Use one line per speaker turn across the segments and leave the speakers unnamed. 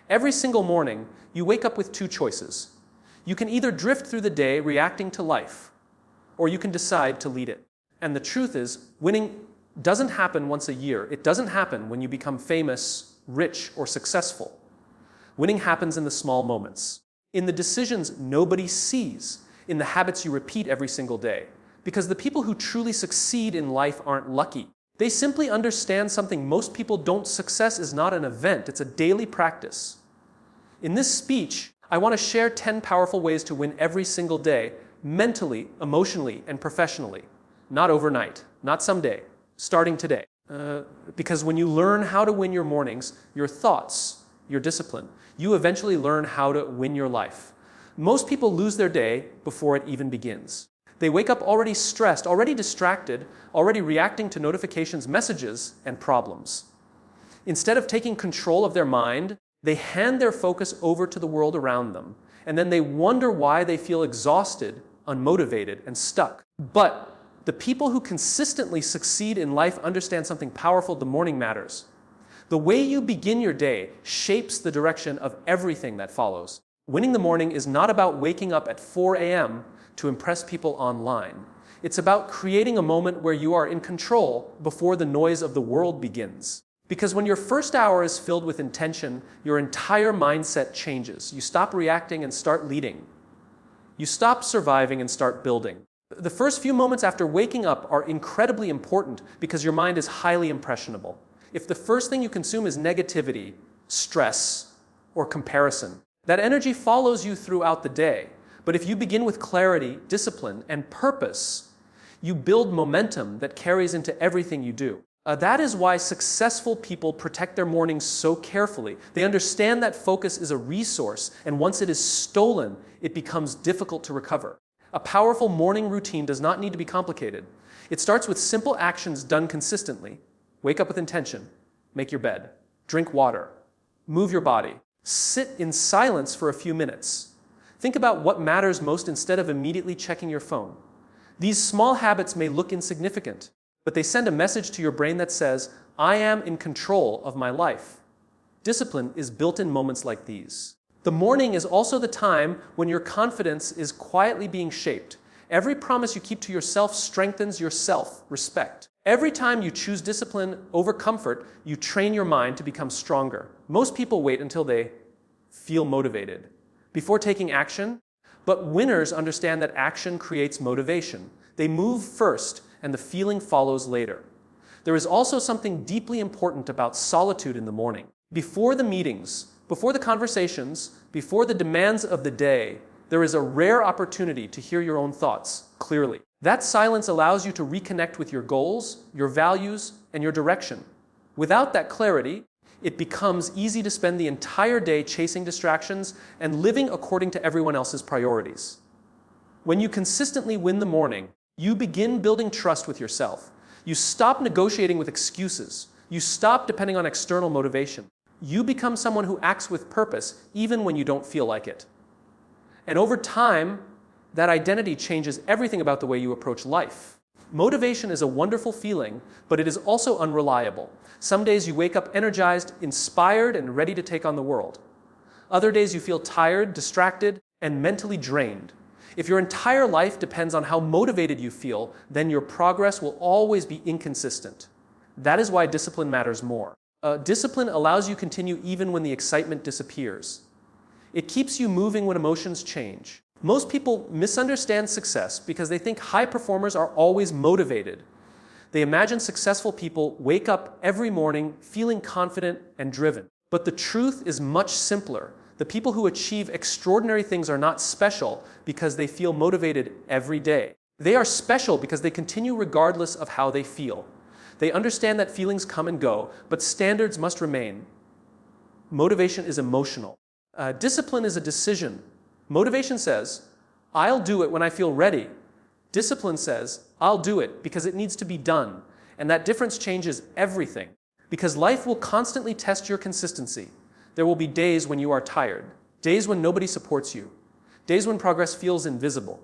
Every single morning, you wake up with two choices. You can either drift through the day reacting to life, or you can decide to lead it. And the truth is, winning doesn't happen once a year. It doesn't happen when you become famous, rich, or successful. Winning happens in the small moments, in the decisions nobody sees, in the habits you repeat every single day. Because the people who truly succeed in life aren't lucky. They simply understand something most people don't. Success is not an event, it's a daily practice. In this speech, I want to share 10 powerful ways to win every single day, mentally, emotionally, and professionally. Not overnight, not someday, starting today. Because when you learn how to win your mornings, your thoughts, your discipline, you eventually learn how to win your life. Most people lose their day before it even begins. They wake up already stressed, already distracted, already reacting to notifications, messages, and problems. Instead of taking control of their mind, they hand their focus over to the world around them, and then they wonder why they feel exhausted, unmotivated, and stuck. But the people who consistently succeed in life understand something powerful. The morning matters. The way you begin your day shapes the direction of everything that follows. Winning the morning is not about waking up at 4 a.m. to impress people online. It's about creating a moment where you are in control before the noise of the world begins. Because when your first hour is filled with intention, your entire mindset changes. You stop reacting and start leading. You stop surviving and start building. The first few moments after waking up are incredibly important because your mind is highly impressionable. If the first thing you consume is negativity, stress, or comparison, that energy follows you throughout the day. But if you begin with clarity, discipline, and purpose, you build momentum that carries into everything you do. That is why successful people protect their mornings so carefully. They understand that focus is a resource, and once it is stolen, it becomes difficult to recover. A powerful morning routine does not need to be complicated. It starts with simple actions done consistently. Wake up with intention. Make your bed. Drink water. Move your body. Sit in silence for a few minutes. Think about what matters most instead of immediately checking your phone. These small habits may look insignificant, but they send a message to your brain that says, I am in control of my life. Discipline is built in moments like these. The morning is also the time when your confidence is quietly being shaped. Every promise you keep to yourself strengthens your self-respect. Every time you choose discipline over comfort, you train your mind to become stronger. Most people wait until they feel motivated before taking action, but winners understand that action creates motivation. They move first, and the feeling follows later. There is also something deeply important about solitude in the morning. Before the meetings, before the conversations, before the demands of the day, there is a rare opportunity to hear your own thoughts clearly. That silence allows you to reconnect with your goals, your values, and your direction. Without that clarity, it becomes easy to spend the entire day chasing distractions and living according to everyone else's priorities. When you consistently win the morning, you begin building trust with yourself. You stop negotiating with excuses. You stop depending on external motivation. You become someone who acts with purpose even when you don't feel like it. And over time, that identity changes everything about the way you approach life. Motivation is a wonderful feeling, but it is also unreliable. Some days you wake up energized, inspired, and ready to take on the world. Other days you feel tired, distracted, and mentally drained. If your entire life depends on how motivated you feel, then your progress will always be inconsistent. That is why discipline matters more. Discipline allows you to continue even when the excitement disappears. It keeps you moving when emotions change. Most people misunderstand success because they think high performers are always motivated. They imagine successful people wake up every morning feeling confident and driven. But the truth is much simpler. The people who achieve extraordinary things are not special because they feel motivated every day. They are special because they continue regardless of how they feel. They understand that feelings come and go, but standards must remain. Motivation is emotional. Discipline is a decision. Motivation says, I'll do it when I feel ready. Discipline says, I'll do it because it needs to be done. And that difference changes everything. Because life will constantly test your consistency. There will be days when you are tired, days when nobody supports you, days when progress feels invisible.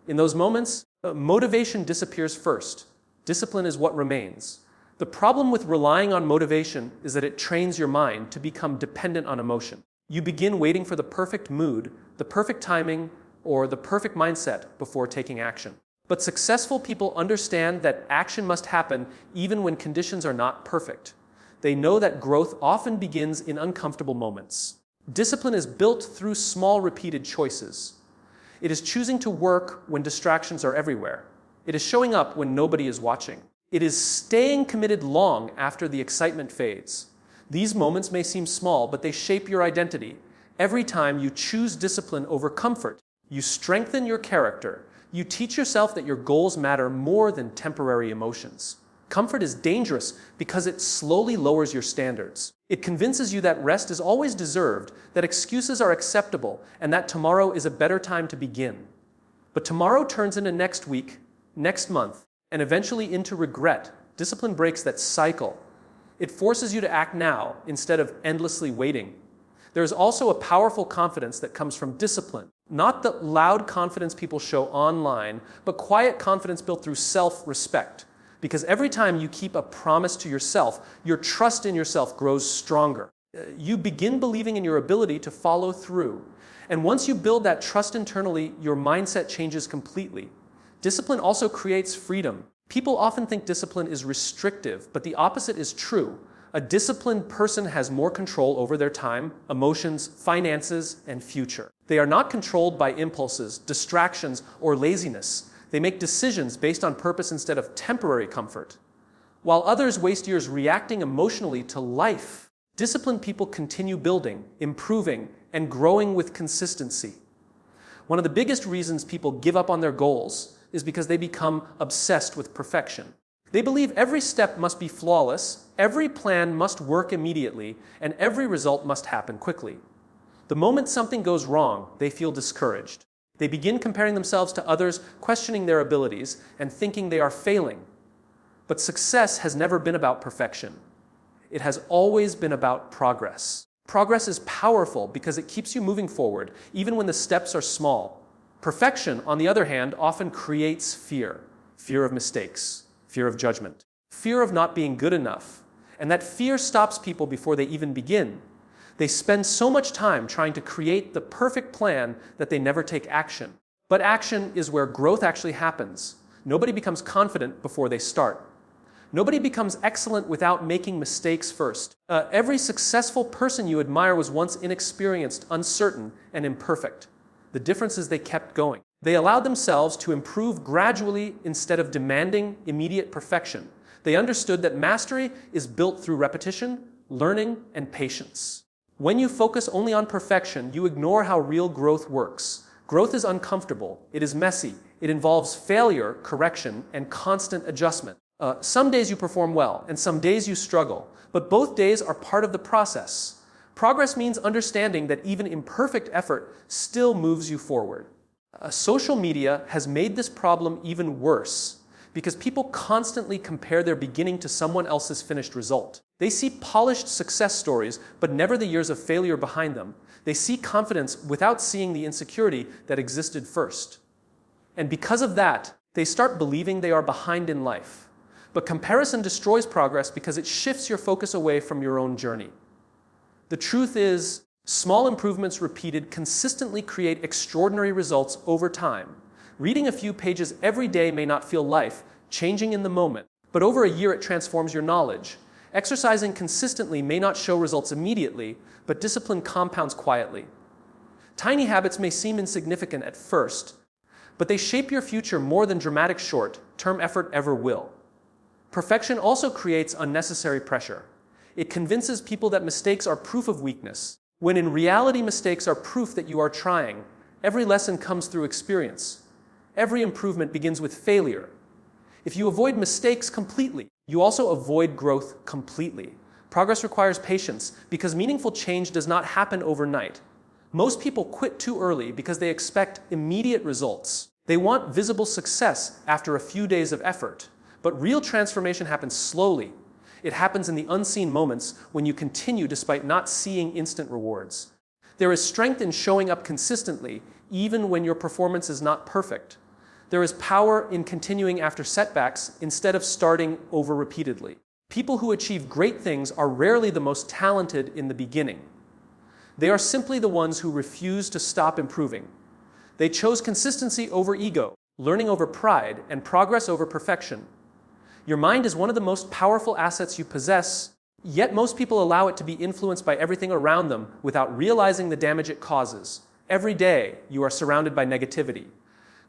In those moments, motivation disappears first. Discipline is what remains. The problem with relying on motivation is that it trains your mind to become dependent on emotion. You begin waiting for the perfect mood, the perfect timing, or the perfect mindset before taking action. But successful people understand that action must happen even when conditions are not perfect. They know that growth often begins in uncomfortable moments. Discipline is built through small repeated choices. It is choosing to work when distractions are everywhere. It is showing up when nobody is watching. It is staying committed long after the excitement fades. These moments may seem small, but they shape your identity. Every time you choose discipline over comfort, you strengthen your character. You teach yourself that your goals matter more than temporary emotions. Comfort is dangerous because it slowly lowers your standards. It convinces you that rest is always deserved, that excuses are acceptable, and that tomorrow is a better time to begin. But tomorrow turns into next week, next month, and eventually into regret. Discipline breaks that cycle. It forces you to act now instead of endlessly waiting. There is also a powerful confidence that comes from discipline. Not the loud confidence people show online, but quiet confidence built through self-respect. Because every time you keep a promise to yourself, your trust in yourself grows stronger. You begin believing in your ability to follow through. And once you build that trust internally, your mindset changes completely. Discipline also creates freedom. People often think discipline is restrictive, but the opposite is true. A disciplined person has more control over their time, emotions, finances, and future. They are not controlled by impulses, distractions, or laziness. They make decisions based on purpose instead of temporary comfort. While others waste years reacting emotionally to life, disciplined people continue building, improving, and growing with consistency. One of the biggest reasons people give up on their goals is because they become obsessed with perfection. They believe every step must be flawless, every plan must work immediately, and every result must happen quickly. The moment something goes wrong, they feel discouraged. They begin comparing themselves to others, questioning their abilities, and thinking they are failing. But success has never been about perfection. It has always been about progress. Progress is powerful because it keeps you moving forward, even when the steps are small. Perfection, on the other hand, often creates fear. Fear of mistakes, fear of judgment, fear of not being good enough. And that fear stops people before they even begin. They spend so much time trying to create the perfect plan that they never take action. But action is where growth actually happens. Nobody becomes confident before they start. Nobody becomes excellent without making mistakes first. Every successful person you admire was once inexperienced, uncertain, and imperfect. The difference is they kept going. They allowed themselves to improve gradually instead of demanding immediate perfection. They understood that mastery is built through repetition, learning, and patience. When you focus only on perfection, you ignore how real growth works. Growth is uncomfortable, it is messy, it involves failure, correction, and constant adjustment. Some days you perform well, and some days you struggle, but both days are part of the process. Progress means understanding that even imperfect effort still moves you forward. Social media has made this problem even worse because people constantly compare their beginning to someone else's finished result. They see polished success stories, but never the years of failure behind them. They see confidence without seeing the insecurity that existed first. And because of that, they start believing they are behind in life. But comparison destroys progress because it shifts your focus away from your own journey. The truth is, small improvements repeated consistently create extraordinary results over time. Reading a few pages every day may not feel life-changing in the moment, but over a year it transforms your knowledge. Exercising consistently may not show results immediately, but discipline compounds quietly. Tiny habits may seem insignificant at first, but they shape your future more than dramatic short-term effort ever will. Perfection also creates unnecessary pressure. It convinces people that mistakes are proof of weakness, when in reality mistakes are proof that you are trying. Every lesson comes through experience. Every improvement begins with failure. If you avoid mistakes completely, you also avoid growth completely. Progress requires patience because meaningful change does not happen overnight. Most people quit too early because they expect immediate results. They want visible success after a few days of effort. But real transformation happens slowly. It happens in the unseen moments when you continue despite not seeing instant rewards. There is strength in showing up consistently, even when your performance is not perfect. There is power in continuing after setbacks instead of starting over repeatedly. People who achieve great things are rarely the most talented in the beginning. They are simply the ones who refuse to stop improving. They chose consistency over ego, learning over pride, and progress over perfection. Your mind is one of the most powerful assets you possess, yet most people allow it to be influenced by everything around them without realizing the damage it causes. Every day, you are surrounded by negativity,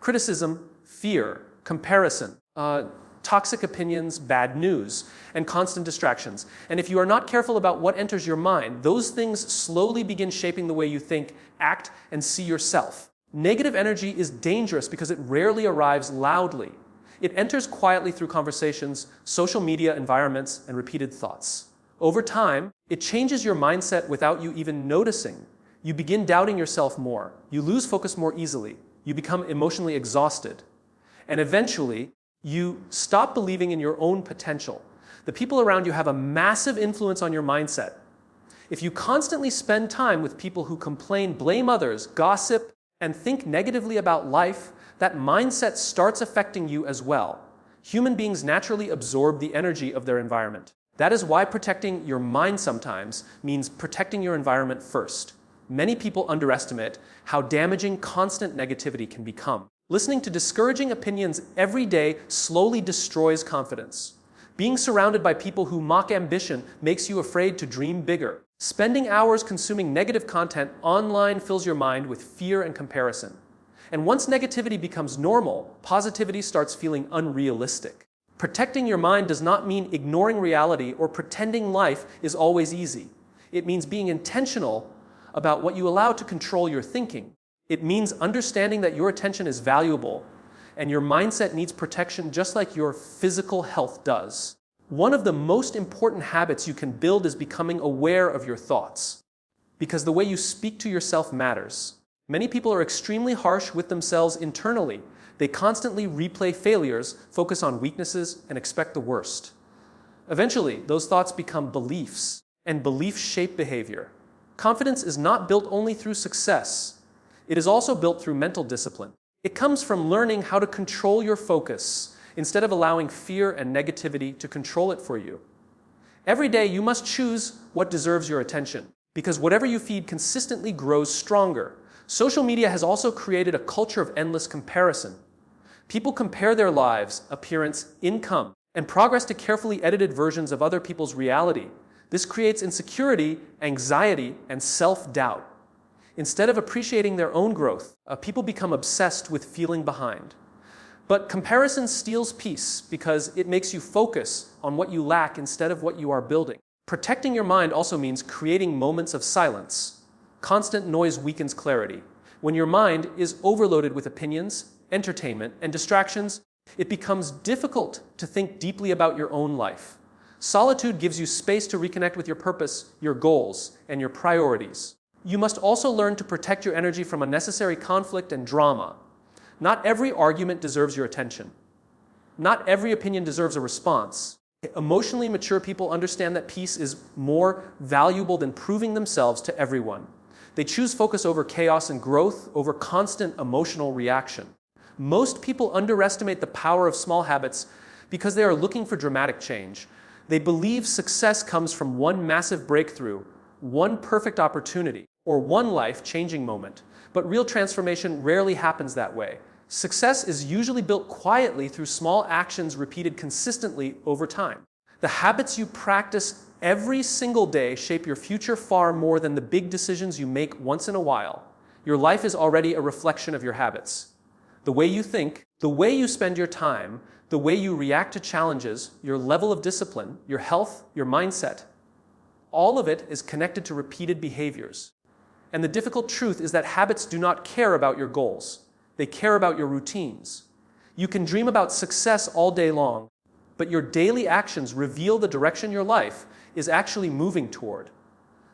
criticism, fear, comparison, toxic opinions, bad news, and constant distractions. And if you are not careful about what enters your mind, those things slowly begin shaping the way you think, act, and see yourself. Negative energy is dangerous because it rarely arrives loudly. It enters quietly through conversations, social media environments, and repeated thoughts. Over time, it changes your mindset without you even noticing. You begin doubting yourself more. You lose focus more easily. You become emotionally exhausted. And eventually, you stop believing in your own potential. The people around you have a massive influence on your mindset. If you constantly spend time with people who complain, blame others, gossip, and think negatively about life, that mindset starts affecting you as well. Human beings naturally absorb the energy of their environment. That is why protecting your mind sometimes means protecting your environment first. Many people underestimate how damaging constant negativity can become. Listening to discouraging opinions every day slowly destroys confidence. Being surrounded by people who mock ambition makes you afraid to dream bigger. Spending hours consuming negative content online fills your mind with fear and comparison. And once negativity becomes normal, positivity starts feeling unrealistic. Protecting your mind does not mean ignoring reality or pretending life is always easy. It means being intentional about what you allow to control your thinking. It means understanding that your attention is valuable and your mindset needs protection just like your physical health does. One of the most important habits you can build is becoming aware of your thoughts, because the way you speak to yourself matters. Many people are extremely harsh with themselves internally. They constantly replay failures, focus on weaknesses, and expect the worst. Eventually, those thoughts become beliefs, and beliefs shape behavior. Confidence is not built only through success. It is also built through mental discipline. It comes from learning how to control your focus instead of allowing fear and negativity to control it for you. Every day, you must choose what deserves your attention, because whatever you feed consistently grows stronger. Social media has also created a culture of endless comparison. People compare their lives, appearance, income, and progress to carefully edited versions of other people's reality. This creates insecurity, anxiety, and self-doubt. Instead of appreciating their own growth, people become obsessed with feeling behind. But comparison steals peace because it makes you focus on what you lack instead of what you are building. Protecting your mind also means creating moments of silence. Constant noise weakens clarity. When your mind is overloaded with opinions, entertainment, and distractions, it becomes difficult to think deeply about your own life. Solitude gives you space to reconnect with your purpose, your goals, and your priorities. You must also learn to protect your energy from unnecessary conflict and drama. Not every argument deserves your attention. Not every opinion deserves a response. Emotionally mature people understand that peace is more valuable than proving themselves to everyone. They choose focus over chaos and growth over constant emotional reaction. Most people underestimate the power of small habits because they are looking for dramatic change. They believe success comes from one massive breakthrough, one perfect opportunity, or one life-changing moment. But real transformation rarely happens that way. Success is usually built quietly through small actions repeated consistently over time. The habits you practice every single day shape your future far more than the big decisions you make once in a while. Your life is already a reflection of your habits. The way you think, the way you spend your time, the way you react to challenges, your level of discipline, your health, your mindset, all of it is connected to repeated behaviors. And the difficult truth is that habits do not care about your goals. They care about your routines. You can dream about success all day long, but your daily actions reveal the direction your life is actually moving toward.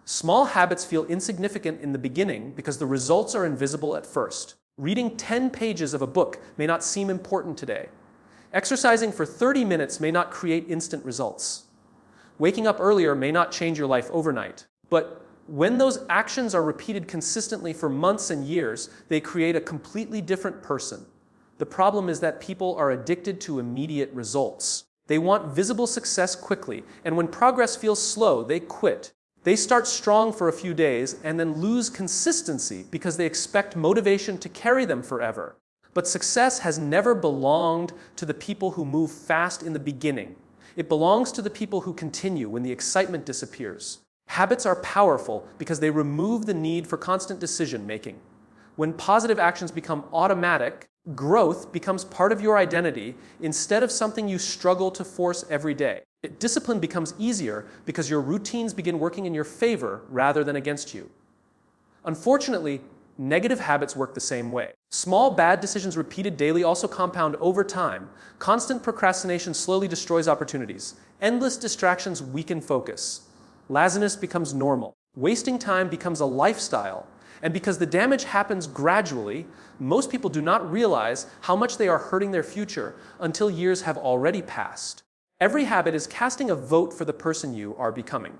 Small habits feel insignificant in the beginning because the results are invisible at first. Reading 10 pages of a book may not seem important today. Exercising for 30 minutes may not create instant results. Waking up earlier may not change your life overnight. But when those actions are repeated consistently for months and years, they create a completely different person. The problem is that people are addicted to immediate results. They want visible success quickly, and when progress feels slow, they quit. They start strong for a few days and then lose consistency because they expect motivation to carry them forever. But success has never belonged to the people who move fast in the beginning. It belongs to the people who continue when the excitement disappears. Habits are powerful because they remove the need for constant decision making. When positive actions become automatic, growth becomes part of your identity instead of something you struggle to force every day. Discipline becomes easier because your routines begin working in your favor rather than against you. Unfortunately, negative habits work the same way. Small bad decisions repeated daily also compound over time. Constant procrastination slowly destroys opportunities. Endless distractions weaken focus. Laziness becomes normal. Wasting time becomes a lifestyle. And because the damage happens gradually, most people do not realize how much they are hurting their future until years have already passed. Every habit is casting a vote for the person you are becoming.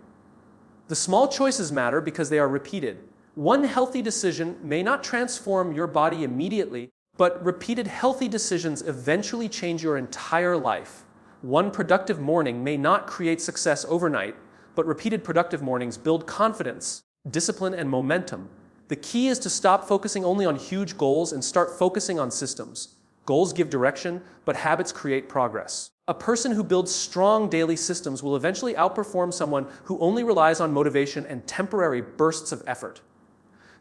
The small choices matter because they are repeated. One healthy decision may not transform your body immediately, but repeated healthy decisions eventually change your entire life. One productive morning may not create success overnight, but repeated productive mornings build confidence, discipline, and momentum. The key is to stop focusing only on huge goals and start focusing on systems. Goals give direction, but habits create progress. A person who builds strong daily systems will eventually outperform someone who only relies on motivation and temporary bursts of effort.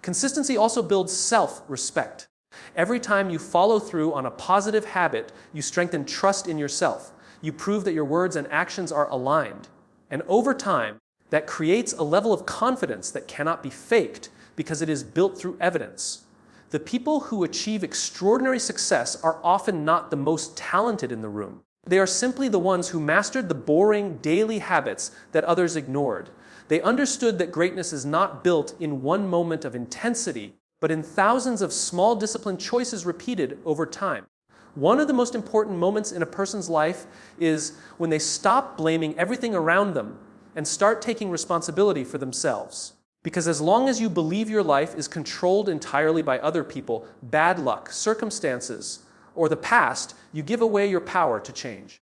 Consistency also builds self-respect. Every time you follow through on a positive habit, you strengthen trust in yourself. You prove that your words and actions are aligned. And over time, that creates a level of confidence that cannot be faked because it is built through evidence. The people who achieve extraordinary success are often not the most talented in the room. They are simply the ones who mastered the boring daily habits that others ignored. They understood that greatness is not built in one moment of intensity, but in thousands of small disciplined choices repeated over time. One of the most important moments in a person's life is when they stop blaming everything around them and start taking responsibility for themselves. Because as long as you believe your life is controlled entirely by other people, bad luck, circumstances, or the past, you give away your power to change.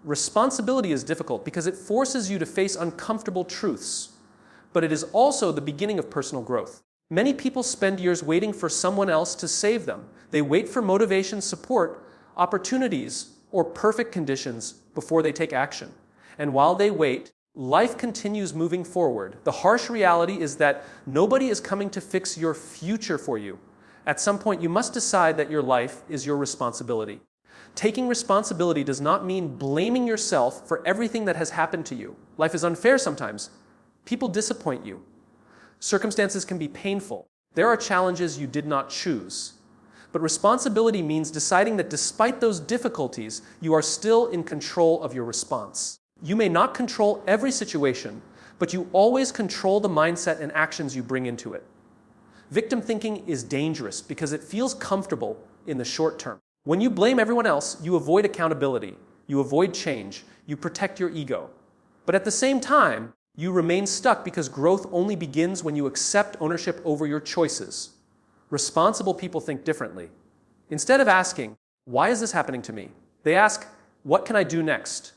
Responsibility is difficult because it forces you to face uncomfortable truths, but it is also the beginning of personal growth. Many people spend years waiting for someone else to save them. They wait for motivation, support, opportunities, or perfect conditions before they take action. And while they wait, life continues moving forward. The harsh reality is that nobody is coming to fix your future for you. At some point, you must decide that your life is your responsibility. Taking responsibility does not mean blaming yourself for everything that has happened to you. Life is unfair sometimes. People disappoint you. Circumstances can be painful. There are challenges you did not choose. But responsibility means deciding that despite those difficulties, you are still in control of your response. You may not control every situation, but you always control the mindset and actions you bring into it. Victim thinking is dangerous because it feels comfortable in the short term. When you blame everyone else, you avoid accountability, you avoid change, you protect your ego. But at the same time, you remain stuck because growth only begins when you accept ownership over your choices. Responsible people think differently. Instead of asking, "Why is this happening to me?" they ask, "What can I do next?"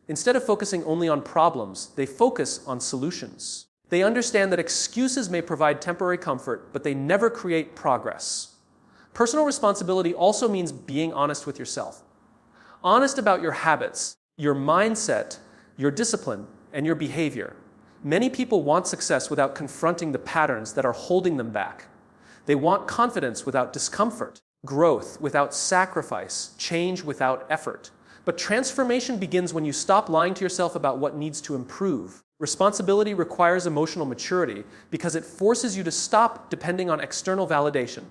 Instead of focusing only on problems, they focus on solutions. They understand that excuses may provide temporary comfort, but they never create progress. Personal responsibility also means being honest with yourself. Honest about your habits, your mindset, your discipline, and your behavior. Many people want success without confronting the patterns that are holding them back. They want confidence without discomfort, growth without sacrifice, change without effort. But transformation begins when you stop lying to yourself about what needs to improve. Responsibility requires emotional maturity because it forces you to stop depending on external validation.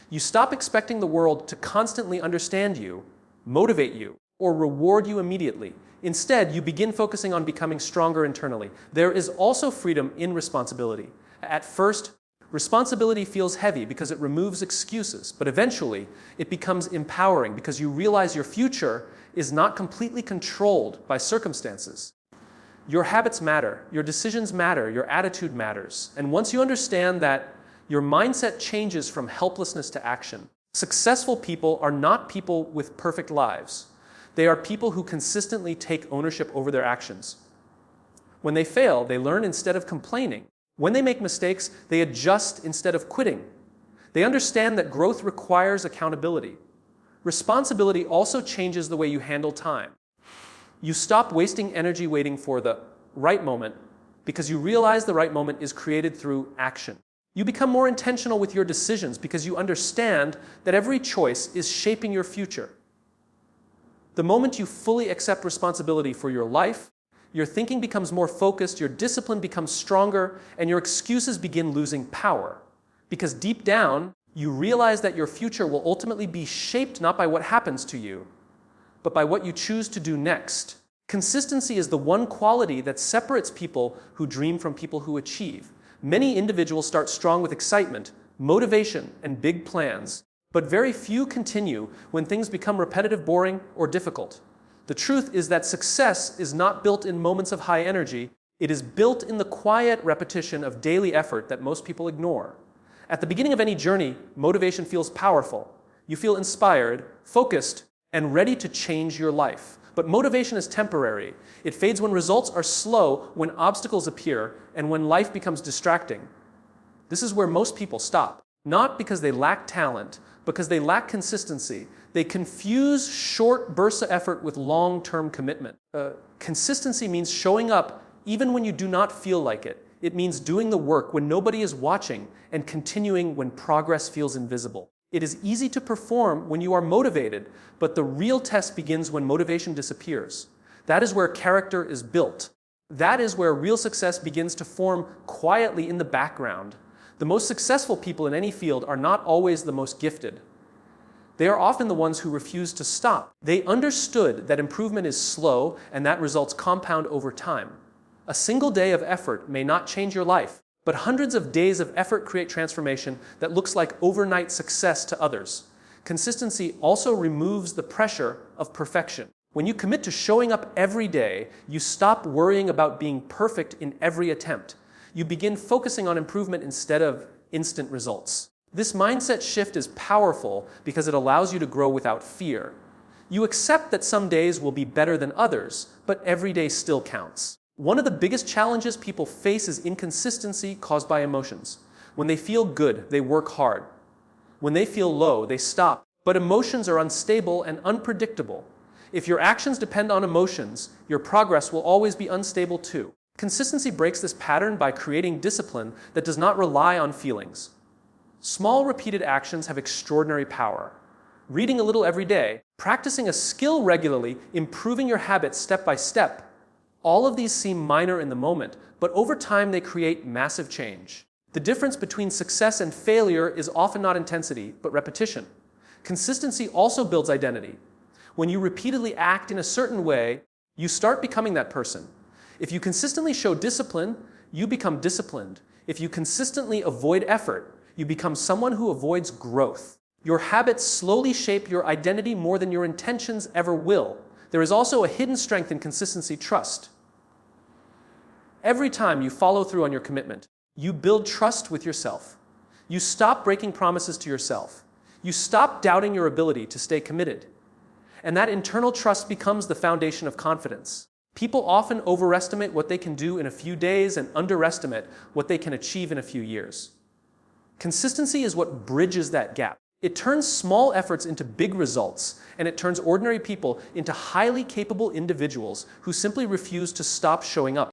You stop expecting the world to constantly understand you, motivate you, or reward you immediately. Instead, you begin focusing on becoming stronger internally. There is also freedom in responsibility. At first, responsibility feels heavy because it removes excuses, but eventually it becomes empowering because you realize your future is not completely controlled by circumstances. Your habits matter, your decisions matter, your attitude matters. And once you understand that, your mindset changes from helplessness to action. Successful people are not people with perfect lives. They are people who consistently take ownership over their actions. When they fail, they learn instead of complaining. When they make mistakes, they adjust instead of quitting. They understand that growth requires accountability. Responsibility also changes the way you handle time. You stop wasting energy waiting for the right moment because you realize the right moment is created through action. You become more intentional with your decisions because you understand that every choice is shaping your future. The moment you fully accept responsibility for your life, your thinking becomes more focused, your discipline becomes stronger, and your excuses begin losing power. Because deep down, you realize that your future will ultimately be shaped not by what happens to you, but by what you choose to do next. Consistency is the one quality that separates people who dream from people who achieve. Many individuals start strong with excitement, motivation, and big plans, but very few continue when things become repetitive, boring, or difficult. The truth is that success is not built in moments of high energy. It is built in the quiet repetition of daily effort that most people ignore. At the beginning of any journey, motivation feels powerful. You feel inspired, focused, and ready to change your life. But motivation is temporary. It fades when results are slow, when obstacles appear, and when life becomes distracting. This is where most people stop. Not because they lack talent, because they lack consistency. They confuse short bursts of effort with long-term commitment. Consistency means showing up even when you do not feel like it. It means doing the work when nobody is watching and continuing when progress feels invisible. It is easy to perform when you are motivated, but the real test begins when motivation disappears. That is where character is built. That is where real success begins to form quietly in the background. The most successful people in any field are not always the most gifted. They are often the ones who refuse to stop. They understood that improvement is slow and that results compound over time. A single day of effort may not change your life, but hundreds of days of effort create transformation that looks like overnight success to others. Consistency also removes the pressure of perfection. When you commit to showing up every day, you stop worrying about being perfect in every attempt. You begin focusing on improvement instead of instant results. This mindset shift is powerful because it allows you to grow without fear. You accept that some days will be better than others, but every day still counts. One of the biggest challenges people face is inconsistency caused by emotions. When they feel good, they work hard. When they feel low, they stop. But emotions are unstable and unpredictable. If your actions depend on emotions, your progress will always be unstable too. Consistency breaks this pattern by creating discipline that does not rely on feelings. Small repeated actions have extraordinary power. Reading a little every day, practicing a skill regularly, improving your habits step by step. All of these seem minor in the moment, but over time they create massive change. The difference between success and failure is often not intensity, but repetition. Consistency also builds identity. When you repeatedly act in a certain way, you start becoming that person. If you consistently show discipline, you become disciplined. If you consistently avoid effort, you become someone who avoids growth. Your habits slowly shape your identity more than your intentions ever will. There is also a hidden strength in consistency: trust. Every time you follow through on your commitment, you build trust with yourself. You stop breaking promises to yourself. You stop doubting your ability to stay committed. And that internal trust becomes the foundation of confidence. People often overestimate what they can do in a few days and underestimate what they can achieve in a few years. Consistency is what bridges that gap. It turns small efforts into big results, and it turns ordinary people into highly capable individuals who simply refuse to stop showing up.